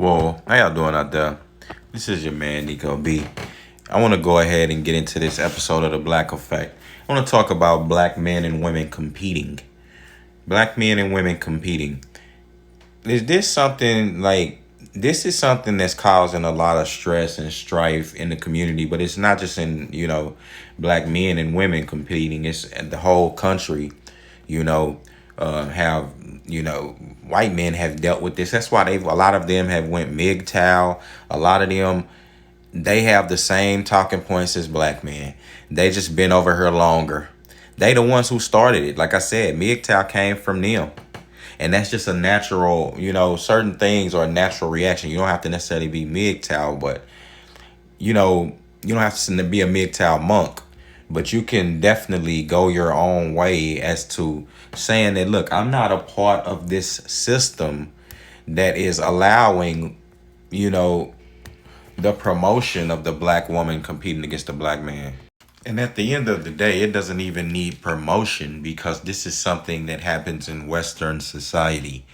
Well, how y'all doing out there? This is your man Nico B. I want to go ahead and get into this episode of the Black Effect. I want to talk about black men and women competing. Black men and women competing. Is this something like this is something that's causing a lot of stress and strife in the community, but it's not just in, black men and women competing. It's the whole country, you know, have, white men have dealt with this. That's why a lot of them have went MGTOW. A lot of them, they have the same talking points as black men. They just been over here longer. They the ones who started it. Like I said, MGTOW came from them. And that's just a natural, certain things are a natural reaction. You don't have to necessarily be MGTOW, but, you don't have to be a MGTOW monk. But you can definitely go your own way as to saying that, look, I'm not a part of this system that is allowing, the promotion of the black woman competing against the black man. And at the end of the day, it doesn't even need promotion because this is something that happens in Western society.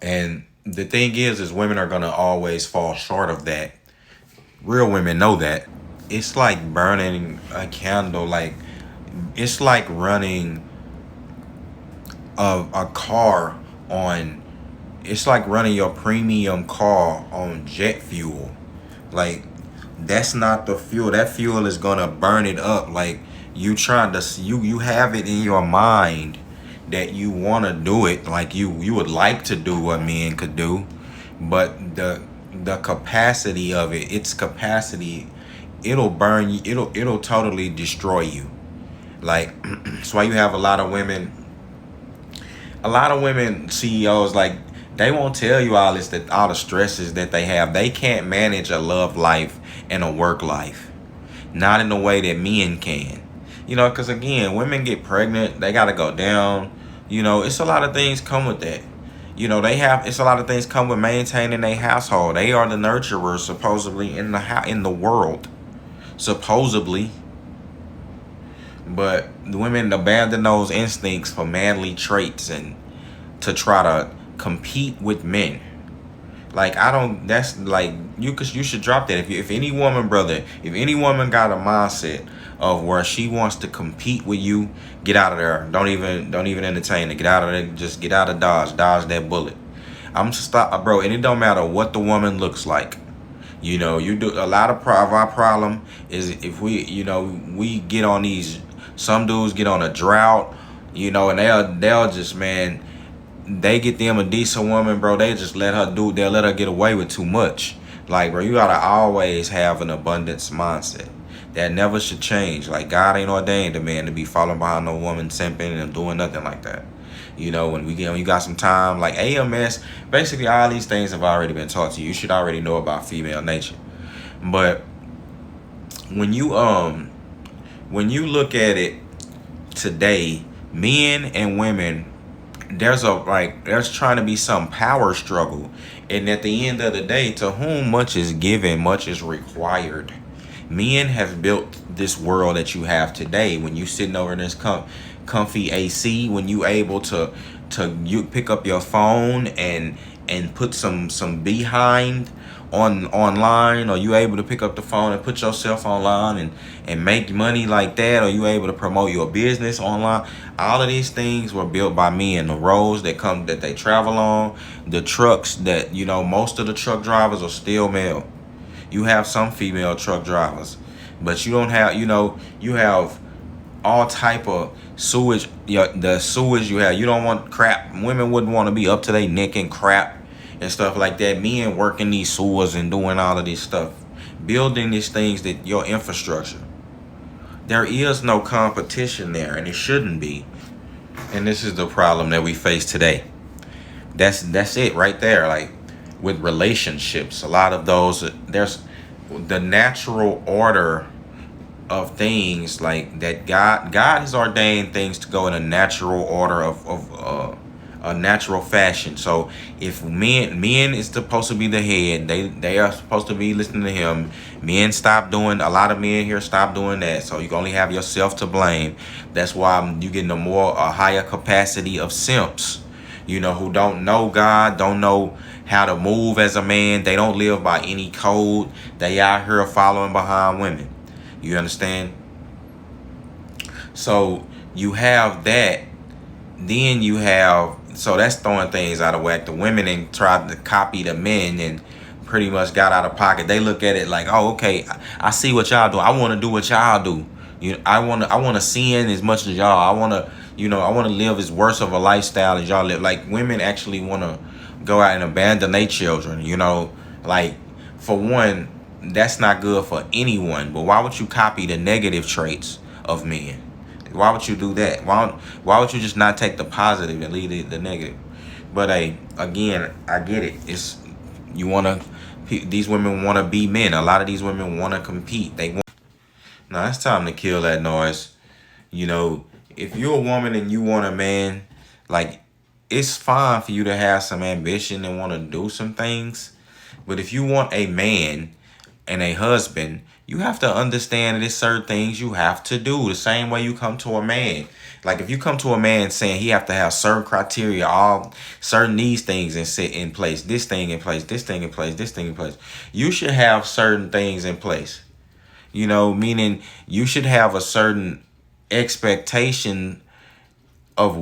And the thing is women are going to always fall short of that. Real women know that. It's like burning a candle. It's like running a car on, it's like running your premium car on jet fuel. Like, that's not the fuel. That fuel is gonna burn it up. Like, you have it in your mind that you want to do it. Like, you would like to do what men could do, but the capacity of it, its capacity, it'll burn you. It'll totally destroy you. Like, that's why you have a lot of women CEOs, like, they won't tell you all this, that all the stresses that they have. They can't manage a love life and a work life, not in the way that men can. Because again, women get pregnant, they gotta go down. It's a lot of things come with that. It's a lot of things come with maintaining a household. They are the nurturers supposedly in the world, supposedly. But the women abandon those instincts for manly traits and to try to compete with men. Like, I don't. That's like you should drop that. If any woman, brother, if any woman got a mindset of where she wants to compete with you, get out of there. Don't even entertain it. Get out of there. Just get out of Dodge. Dodge that bullet. I'm just stop, bro. And it don't matter what the woman looks like. You do a lot of our problem is if we get on these. Some dudes get on a drought, and they'll just, man, they get them a decent woman, bro. They just they'll let her get away with too much. Like, bro, you gotta always have an abundance mindset. That never should change. Like, God ain't ordained a man to be falling behind no woman, simping and doing nothing like that. When you got some time, like AMS, basically all these things have already been taught to you. You should already know about female nature. But when you look at it today, men and women, there's trying to be some power struggle. And at the end of the day, to whom much is given, much is required. Men have built this world that you have today. When you sitting over in this comfy AC, when you able to you pick up your phone and put some behind online, or you able to pick up the phone and put yourself online and make money like that, or you able to promote your business online. All of these things were built by men. The roads that they travel on, the trucks that, most of the truck drivers are still male. You have some female truck drivers, but you don't have, you have all type of sewage. The sewage you have, you don't want crap. Women wouldn't want to be up to their neck in crap and stuff like that. Men working these sewers and doing all of this stuff, building these things, that your infrastructure. There is no competition there, and it shouldn't be. And this is the problem that we face today. That's it right there. Like, with relationships, a lot of those, there's the natural order of things, like that God has ordained things to go in a natural order of a natural fashion. So if men is supposed to be the head, they are supposed to be listening to him. Men stop doing, a lot of men here stop doing that. So you can only have yourself to blame. That's why you getting a higher capacity of simps, who don't know God, don't know how to move as a man. They don't live by any code. They out here following behind women. You understand? So you have that. Then you have, so that's throwing things out of whack. The women and tried to copy the men and pretty much got out of pocket. They look at it like, oh, okay, I see what y'all do. I want to do what y'all do. I want to sin as much as y'all. I want to, I want to live as worse of a lifestyle as y'all live. Like, women actually want to go out and abandon their children. Like, for one, that's not good for anyone. But why would you copy the negative traits of men? Why would you do that? Why would you just not take the positive and leave the negative? But hey, again, I get it. It's these women want to be men. A lot of these women want to compete. Now it's time to kill that noise. If you're a woman and you want a man, like, it's fine for you to have some ambition and want to do some things. But if you want a man and a husband, you have to understand that there's certain things you have to do the same way you come to a man. Like, if you come to a man saying he have to have certain criteria, all certain these things and sit in place, this thing in place, this thing in place, this thing in place, you should have certain things in place. Meaning you should have a certain expectation of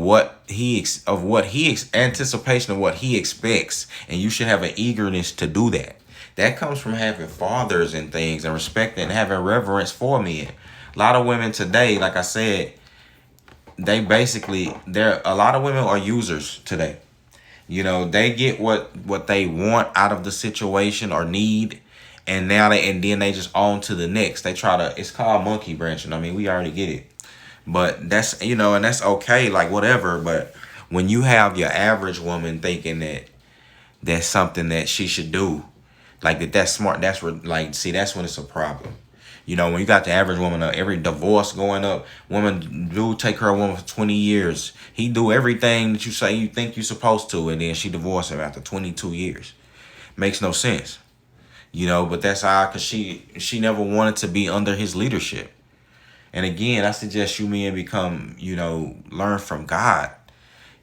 anticipation of what he expects, and you should have an eagerness to do that. That comes from having fathers and things and respecting and having reverence for men. A lot of women today, like I said, a lot of women are users today. They get what they want out of the situation or need, and then they just on to the next. They try to, it's called monkey branching. I mean, we already get it. But that's, and that's okay, like, whatever. But when you have your average woman thinking that that's something that she should do, like that's smart, that's when it's a problem. When you got the average woman, every divorce going up, dude take her a woman for 20 years. He do everything that you say you think you're supposed to, and then she divorced him after 22 years. Makes no sense. But that's how, because she never wanted to be under his leadership. And again, I suggest you men become, learn from God.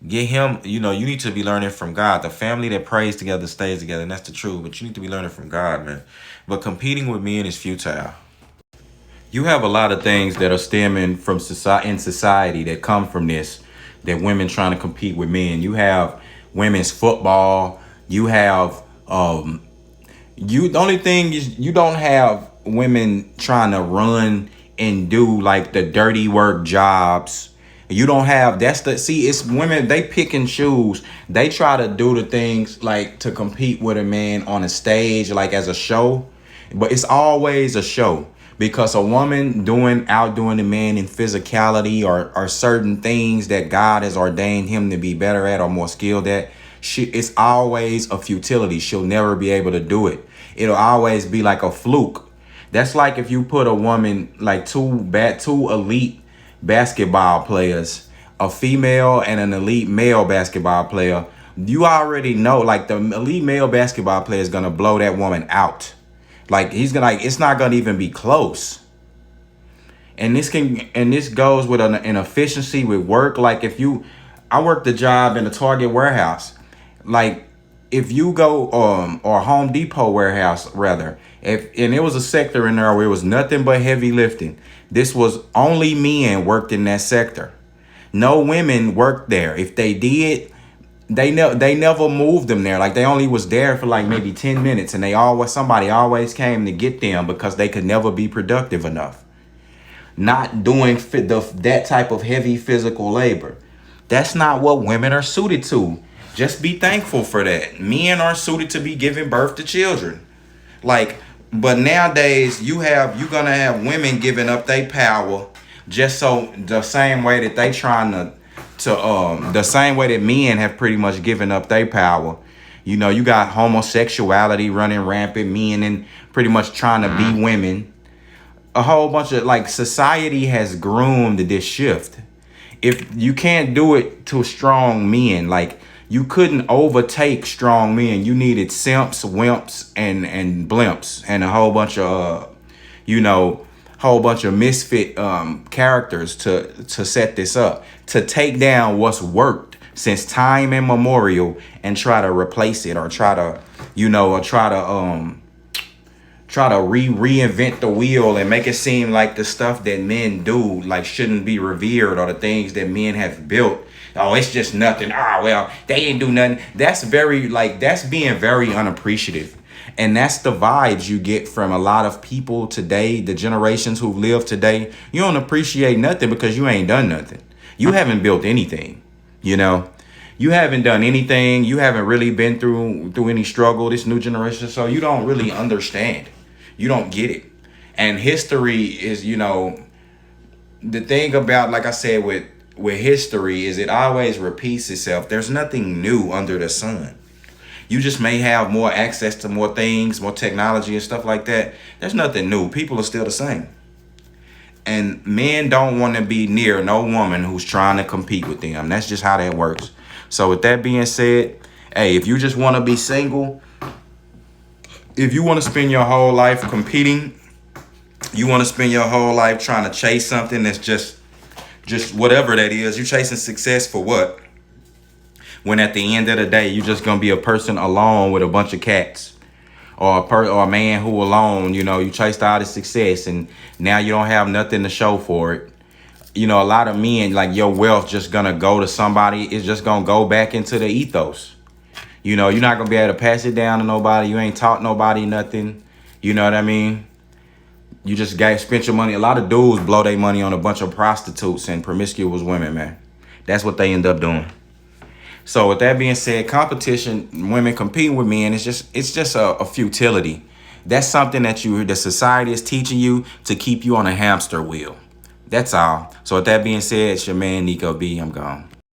Get him, you need to be learning from God. The family that prays together stays together, and that's the truth. But you need to be learning from God, man. But competing with men is futile. You have a lot of things that are stemming from society that come from this, that women trying to compete with men. You have women's football. You have, the only thing is you don't have women trying to run and do like the dirty work jobs. You don't have, it's women, they pick and choose. They try to do the things like to compete with a man on a stage, like as a show, but it's always a show, because a woman outdoing the man in physicality or certain things that God has ordained him to be better at or more skilled at, it's always a futility. She'll never be able to do it. It'll always be like a fluke. That's like if you put a woman, like two elite basketball players, a female and an elite male basketball player. You already know, like, the elite male basketball player is gonna blow that woman out. Like, it's not gonna even be close. And this goes with an efficiency with work. Like, I worked the job in a Target warehouse. Like, if you go or Home Depot warehouse rather, and it was a sector in there where it was nothing but heavy lifting. This was only men worked in that sector. No women worked there. If they did, they never moved them there. Like, they only was there for like maybe 10 minutes, and somebody always came to get them because they could never be productive enough. Not doing that type of heavy physical labor. That's not what women are suited to. Just be thankful for that. Men are suited to be giving birth to children. But nowadays you're gonna have women giving up their power just so the same way that they trying the same way that men have pretty much given up their power. You got homosexuality running rampant, men and pretty much trying to be women. A whole bunch of, society has groomed this shift. If you can't do it to strong men, you couldn't overtake strong men. You needed simps, wimps, and blimps, and a whole bunch of misfit characters to set this up, to take down what's worked since time immemorial and try to replace it, or try to, try to reinvent the wheel and make it seem like the stuff that men do like shouldn't be revered, or the things that men have built. Oh, it's just nothing. Ah, well, they didn't do nothing. That's being very unappreciative. And that's the vibes you get from a lot of people today, the generations who live today. You don't appreciate nothing because you ain't done nothing. You haven't built anything, you know. You haven't done anything. You haven't really been through any struggle, this new generation. So you don't really understand. You don't get it. And history is, the thing about, like I said, with history is it always repeats itself. There's nothing new under the sun. You just may have more access to more things, more technology and stuff like that. There's nothing new. People are still the same. And men don't want to be near no woman who's trying to compete with them. That's just how that works. So with that being said, hey, if you just want to be single, if you want to spend your whole life competing, you want to spend your whole life trying to chase something that's just whatever that is, you're chasing success for what? When at the end of the day, you're just going to be a person alone with a bunch of cats, or a man who alone, you chased all this success and now you don't have nothing to show for it. A lot of men, like, your wealth just going to go to somebody. It's just going to go back into the ethos. You're not going to be able to pass it down to nobody. You ain't taught nobody nothing. You know what I mean? You just spent your money. A lot of dudes blow their money on a bunch of prostitutes and promiscuous women, man. That's what they end up doing. So with that being said, competition, women competing with men, it's just a futility. That's something that the society is teaching you to keep you on a hamster wheel. That's all. So with that being said, it's your man, Nico B. I'm gone.